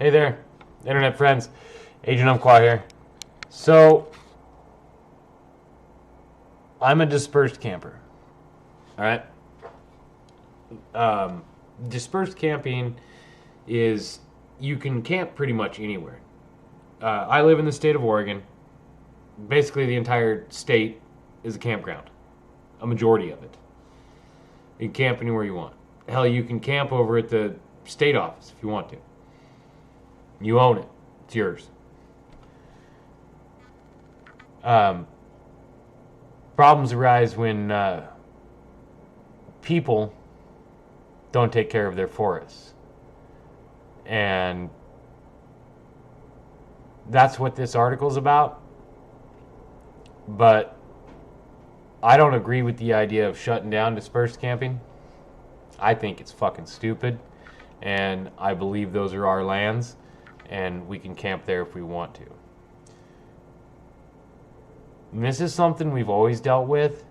Hey there, internet friends. Agent Umqua here. So, I'm a dispersed camper. All right. Dispersed camping is you can camp pretty much anywhere. I live in the state of Oregon. Basically, the entire state is a campground. A majority of it. You can camp anywhere you want. Hell, you can camp over at the state office if you want to. You own it. It's yours. Problems arise when people don't take care of their forests. And that's what this article is about. But I don't agree with the idea of shutting down dispersed camping. I think it's fucking stupid. And I believe those are our lands. And we can camp there if we want to. And this is something we've always dealt with.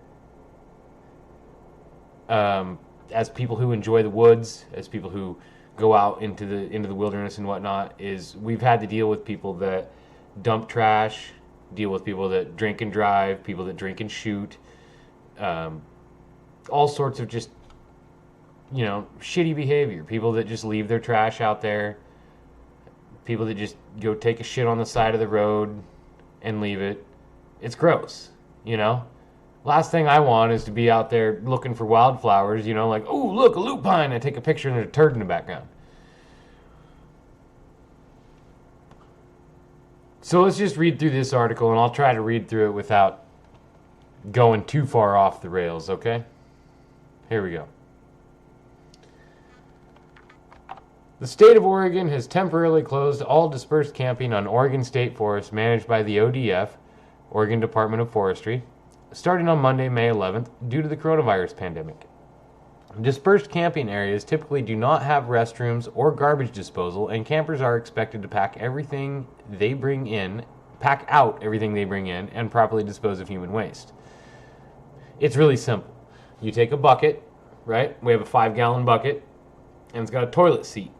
As people who enjoy the woods, as people who go out into the wilderness and whatnot, is we've had to deal with people that dump trash, deal with people that drink and drive, people that drink and shoot, all sorts of just, shitty behavior. People that just leave their trash out there, people that just go take a shit on the side of the road and leave it. It's gross, Last thing I want is to be out there looking for wildflowers, like, oh, look, a lupine. I take a picture and there's a turd in the background. So let's just read through this article, and I'll try to read through it without going too far off the rails, okay? Here we go. The state of Oregon has temporarily closed all dispersed camping on Oregon State Forest managed by the ODF, Oregon Department of Forestry, starting on Monday, May 11th, due to the coronavirus pandemic. Dispersed camping areas typically do not have restrooms or garbage disposal, and campers are expected to pack out everything they bring in, and properly dispose of human waste. It's really simple. You take a bucket, right? We have a 5-gallon bucket, and it's got a toilet seat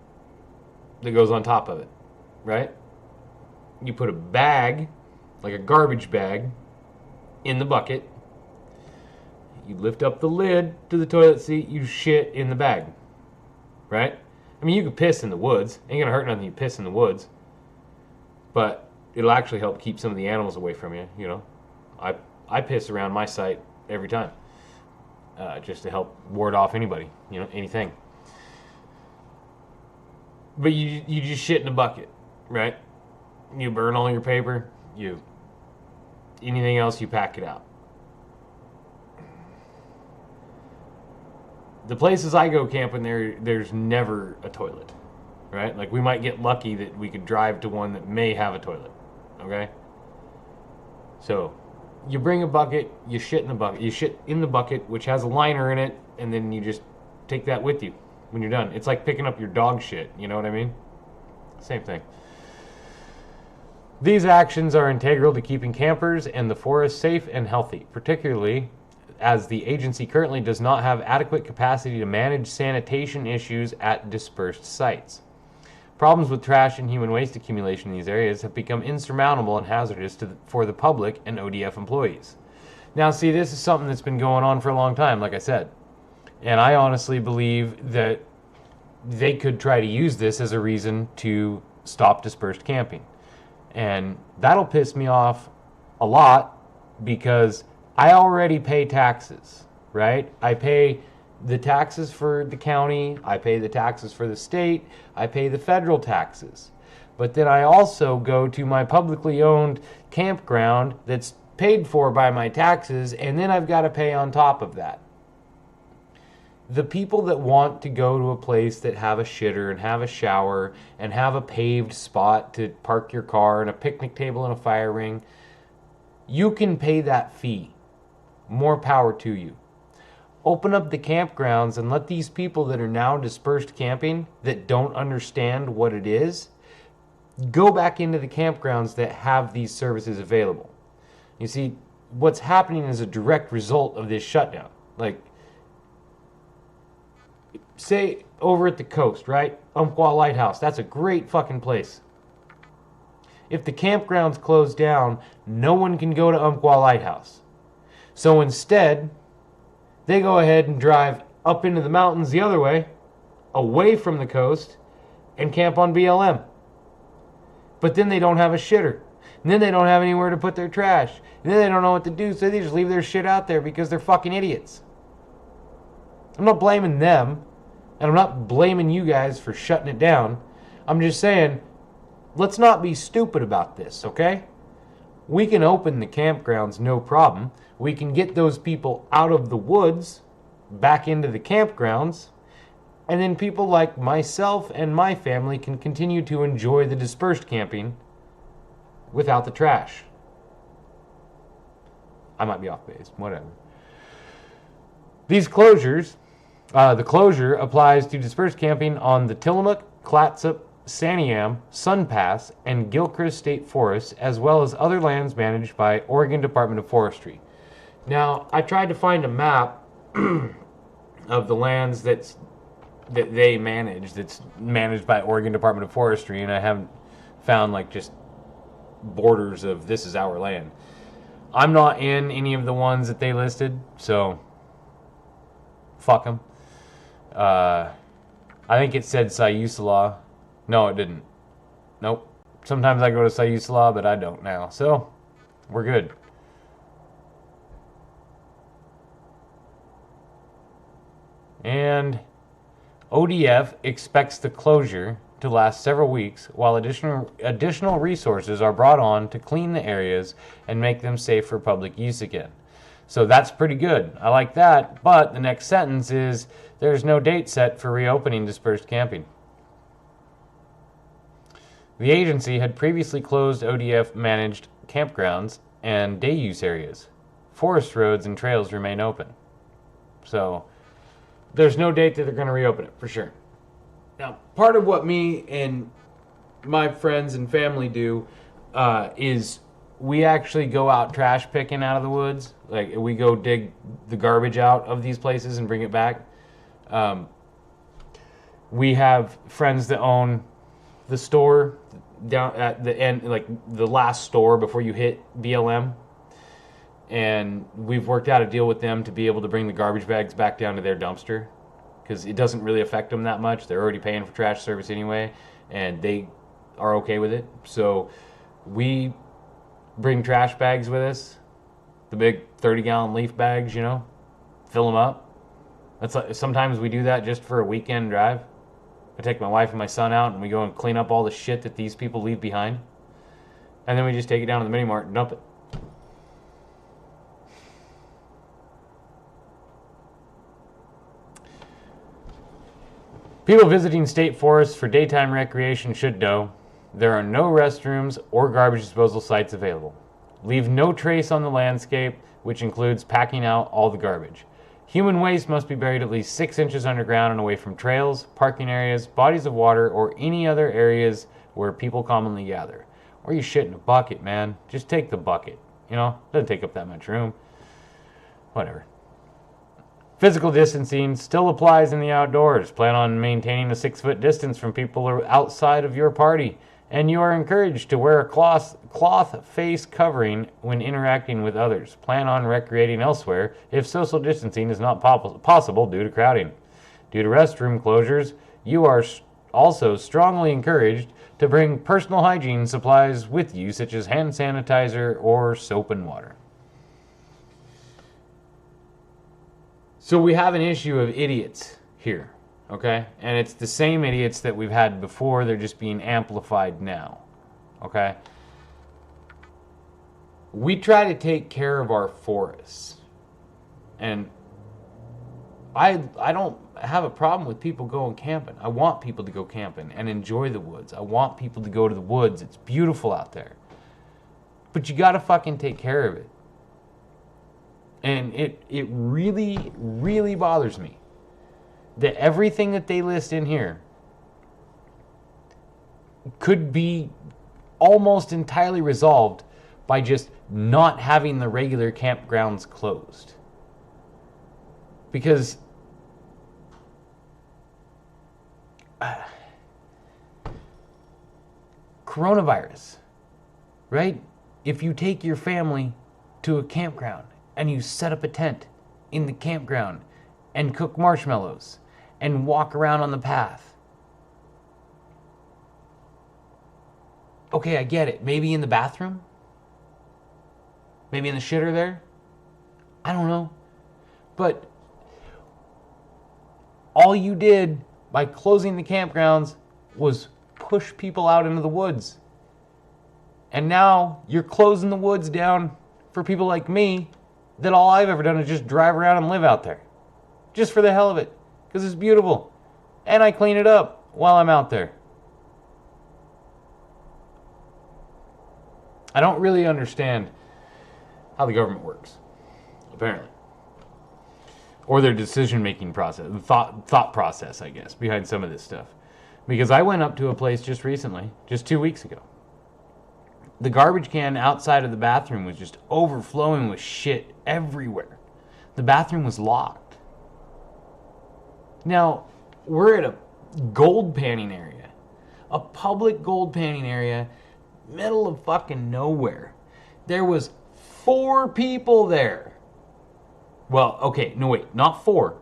that goes on top of it, right? You put a bag, like a garbage bag, in the bucket. You lift up the lid to the toilet seat, you shit in the bag, right? I mean, you could piss in the woods. Ain't gonna hurt nothing you piss in the woods. But it'll actually help keep some of the animals away from you, I piss around my site every time. Just to help ward off anybody, anything. But you just shit in a bucket, right? You burn all your paper, anything else, you pack it out. The places I go camping, there's never a toilet, right? Like, we might get lucky that we could drive to one that may have a toilet, okay? So, you bring a bucket, you shit in the bucket. You shit in the bucket, which has a liner in it, and then you just take that with you when you're done. It's like picking up your dog shit, you know what I mean? Same thing. These actions are integral to keeping campers and the forest safe and healthy, particularly as the agency currently does not have adequate capacity to manage sanitation issues at dispersed sites. Problems with trash and human waste accumulation in these areas have become insurmountable and hazardous for the public and ODF employees. Now, see, this is something that's been going on for a long time, like I said. And I honestly believe that they could try to use this as a reason to stop dispersed camping. And that'll piss me off a lot because I already pay taxes, right? I pay the taxes for the county, I pay the taxes for the state, I pay the federal taxes. But then I also go to my publicly owned campground that's paid for by my taxes, and then I've got to pay on top of that. The people that want to go to a place that have a shitter and have a shower and have a paved spot to park your car and a picnic table and a fire ring, you can pay that fee. More power to you. Open up the campgrounds and let these people that are now dispersed camping, that don't understand what it is, go back into the campgrounds that have these services available. You see, what's happening is a direct result of this shutdown. Like, say over at the coast, right? Umpqua Lighthouse. That's a great fucking place. If the campground's closed down, no one can go to Umpqua Lighthouse. So instead, they go ahead and drive up into the mountains the other way, away from the coast, and camp on BLM. But then they don't have a shitter. And then they don't have anywhere to put their trash. And then they don't know what to do, so they just leave their shit out there because they're fucking idiots. I'm not blaming them, and I'm not blaming you guys for shutting it down. I'm just saying, let's not be stupid about this, okay? We can open the campgrounds, no problem. We can get those people out of the woods, back into the campgrounds, and then people like myself and my family can continue to enjoy the dispersed camping without the trash. I might be off base, whatever. These closures, the closure applies to dispersed camping on the Tillamook, Clatsop, Santiam, Sun Pass, and Gilchrist State Forests, as well as other lands managed by Oregon Department of Forestry. Now, I tried to find a map of the lands that they manage, that's managed by Oregon Department of Forestry, and I haven't found like just borders of this is our land. I'm not in any of the ones that they listed, so fuck them. I think it said Siuslaw. No, it didn't. Nope. Sometimes I go to Siuslaw, but I don't now. So, we're good. And ODF expects the closure to last several weeks while additional resources are brought on to clean the areas and make them safe for public use again. So that's pretty good. I like that. But the next sentence is, there's no date set for reopening dispersed camping. The agency had previously closed ODF-managed campgrounds and day use areas. Forest roads and trails remain open. So there's no date that they're going to reopen it, for sure. Now, part of what me and my friends and family do is we actually go out trash picking out of the woods. Like, we go dig the garbage out of these places and bring it back. We have friends that own the store down at the end, like the last store before you hit BLM. And we've worked out a deal with them to be able to bring the garbage bags back down to their dumpster, because it doesn't really affect them that much. They're already paying for trash service anyway, and they are okay with it. So we bring trash bags with us, the big 30-gallon leaf bags, you know, fill them up. That's like, sometimes we do that just for a weekend drive. I take my wife and my son out, and we go and clean up all the shit that these people leave behind. And then we just take it down to the mini mart and dump it. People visiting state forests for daytime recreation should know there are no restrooms or garbage disposal sites available. Leave no trace on the landscape, which includes packing out all the garbage. Human waste must be buried at least 6 inches underground and away from trails, parking areas, bodies of water, or any other areas where people commonly gather. Or you shit in a bucket, man. Just take the bucket. You know, doesn't take up that much room. Whatever. Physical distancing still applies in the outdoors. Plan on maintaining a 6-foot distance from people outside of your party. And you are encouraged to wear a cloth face covering when interacting with others. Plan on recreating elsewhere if social distancing is not possible due to crowding. Due to restroom closures, you are also strongly encouraged to bring personal hygiene supplies with you, such as hand sanitizer or soap and water. So we have an issue of idiots here. Okay? And it's the same idiots that we've had before. They're just being amplified now. Okay? We try to take care of our forests. And I don't have a problem with people going camping. I want people to go camping and enjoy the woods. I want people to go to the woods. It's beautiful out there. But you got to fucking take care of it. And it really, really bothers me that everything that they list in here could be almost entirely resolved by just not having the regular campgrounds closed. Because coronavirus, right? If you take your family to a campground and you set up a tent in the campground and cook marshmallows and walk around on the path. Okay, I get it. Maybe in the bathroom? Maybe in the shitter there? I don't know. But all you did by closing the campgrounds was push people out into the woods. And now you're closing the woods down for people like me that all I've ever done is just drive around and live out there. Just for the hell of it. Because it's beautiful. And I clean it up while I'm out there. I don't really understand how the government works, apparently. Or their decision-making process, the thought process, I guess, behind some of this stuff. Because I went up to a place just recently, just 2 weeks ago. The garbage can outside of the bathroom was just overflowing with shit everywhere. The bathroom was locked. Now, we're at a gold panning area. A public gold panning area, middle of fucking nowhere. There was 4 people there. Well, okay, no wait, not 4.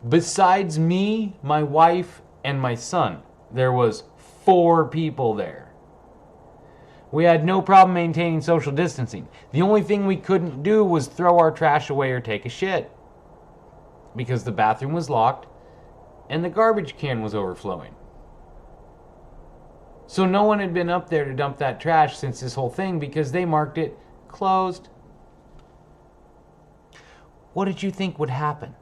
Besides me, my wife, and my son, there was 4 people there. We had no problem maintaining social distancing. The only thing we couldn't do was throw our trash away or take a shit. Because the bathroom was locked and the garbage can was overflowing. So no one had been up there to dump that trash since this whole thing because they marked it closed. What did you think would happen?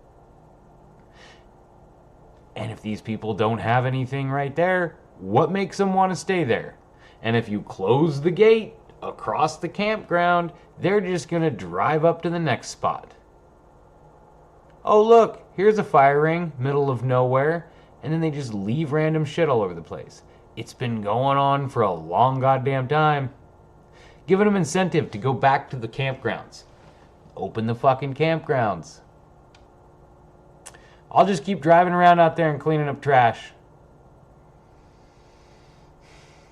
And if these people don't have anything right there, what makes them want to stay there? And if you close the gate across the campground, they're just going to drive up to the next spot. Oh look, here's a fire ring, middle of nowhere, and then they just leave random shit all over the place. It's been going on for a long goddamn time. Giving them incentive to go back to the campgrounds. Open the fucking campgrounds. I'll just keep driving around out there and cleaning up trash.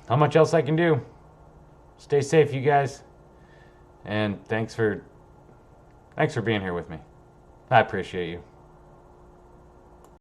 How much else I can do? Stay safe, you guys. And thanks for being here with me. I appreciate you.